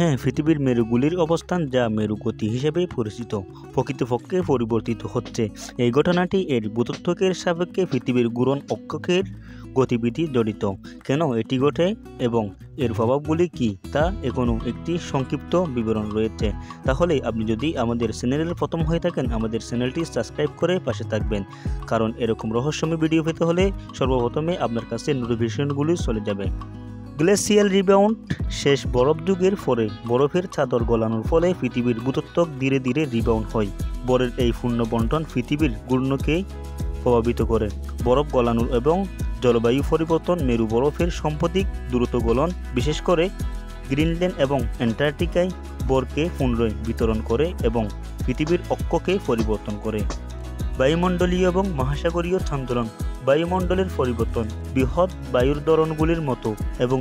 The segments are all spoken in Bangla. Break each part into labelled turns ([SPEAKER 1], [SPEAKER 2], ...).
[SPEAKER 1] হ্যাঁ, পৃথিবীর মেরুগুলির অবস্থান, যা মেরুগতি হিসেবে পরিচিত, প্রকৃতপক্ষে পরিবর্তিত হচ্ছে। এই ঘটনাটি এর ভূত্বকের সাপেক্ষে পৃথিবীর ঘূর্ণন অক্ষের গতিবিধি জড়িত। কেন এটি ঘটে এবং এর প্রভাবগুলি কী, তা এখনও একটি সংক্ষিপ্ত বিবরণ রয়েছে। তাহলে আপনি যদি আমাদের চ্যানেলের প্রথম হয়ে থাকেন, আমাদের চ্যানেলটি সাবস্ক্রাইব করে পাশে থাকবেন, কারণ এরকম রহস্যময় ভিডিও পেতে হলে সর্বপ্রথমে আপনার কাছে নোটিফিকেশনগুলি চলে যাবে। গ্লেসিয়াল রিবাউন্ড, শেষ বরফ যুগের পরে বরফের চাদর গলানোর ফলে পৃথিবীর ভূত্বক ধীরে ধীরে রিবাউন্ড হয়। বরের এই পূর্ণ বন্টন পৃথিবীর ঘূর্ণনকে প্রভাবিত করে। বরফ গলানোর এবং জলবায়ু পরিবর্তন, মেরু বরফের সাম্প্রতিক দ্রুত গলন, বিশেষ করে গ্রিনল্যান্ড এবং অ্যান্টার্কটিকায় বরফকে পুনরায় বিতরণ করে এবং পৃথিবীর অক্ষকে পরিবর্তন করে। বায়ুমণ্ডলীয় এবং মহাসাগরীয় চান্দোলন, বায়ুমণ্ডলের পরিবর্তন, বৃহৎ বায়ুর ধরনগুলির মতো এবং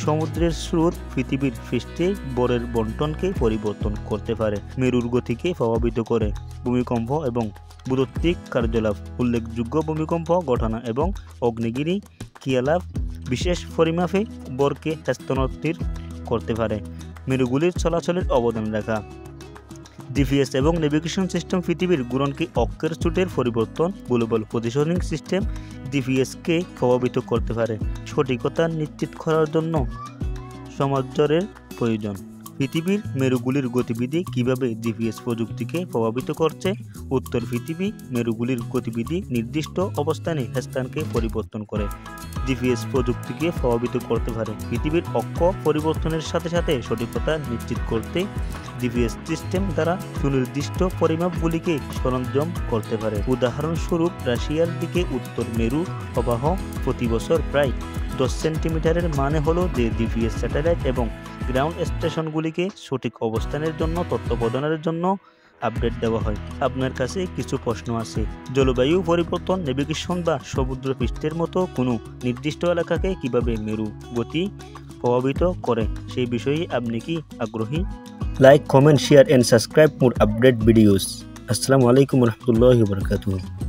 [SPEAKER 1] সমুদ্রের স্রোত পৃথিবীর পৃষ্ঠে বরের বন্টনকে পরিবর্তন করতে পারে, মেরুর গতিকে প্রভাবিত করে। ভূমিকম্প এবং ভূতাত্ত্বিক কার্যকলাপ, উল্লেখযোগ্য ভূমিকম্প ঘটনা এবং আগ্নেয়গিরি ক্রিয়াকলাপ বিশেষ পরিমাপে বরকে স্থানান্তরিত করতে পারে। মেরুগুলির চলাচলের অবদান রাখা, জিপিএস এবং নেভিগেশন সিস্টেম পৃথিবীর ঘূর্ণনকে অক্ষের ছোটের পরিবর্তন, গ্লোবাল পজিশনিং সিস্টেম জিপিএসকে প্রভাবিত করতে পারে। সঠিকতা নিশ্চিত করার জন্য সামঞ্জস্যের প্রয়োজন। পৃথিবীর মেরুগুলির গতিবিধি কিভাবে জিপিএস প্রযুক্তিকে প্রভাবিত করছে? উত্তর, পৃথিবী মেরুগুলির গতিবিধি নির্দিষ্ট অবস্থানে স্থানকে পরিবর্তন করে জিপিএস প্রযুক্তিকে প্রভাবিত করতে পারে। পৃথিবীর অক্ষ পরিবর্তনের সাথে সাথে সঠিকতা নিশ্চিত করতে জিপিএস সিস্টেম দ্বারা সুনির্দিষ্ট পরিমাপগুলিকে সরঞ্জাম করতে পারে। উদাহরণস্বরূপ, রাশিয়ার দিকে উত্তর মেরু প্রবাহ প্রতি বছর প্রায় 10 সেন্টিমিটারের মানে হলো যে জিপিএস স্যাটেলাইট এবং গ্রাউন্ড স্টেশনগুলিকে সঠিক অবস্থানের জন্য তথ্য প্রদানের জন্য আপডেট দেওয়া হয়। আপনার কাছে কিছু প্রশ্ন আছে। জলবায়ু পরিবর্তন, নেভিগেশন বা সমুদ্র পৃষ্ঠের মতো কোনো নির্দিষ্ট এলাকাকে কিভাবে মেরু গতি প্রভাবিত করে, সেই বিষয়ে আপনি কি আগ্রহী? Like, comment, share and subscribe more update videos. Assalamu alaikum warahmatullahi wabarakatuh.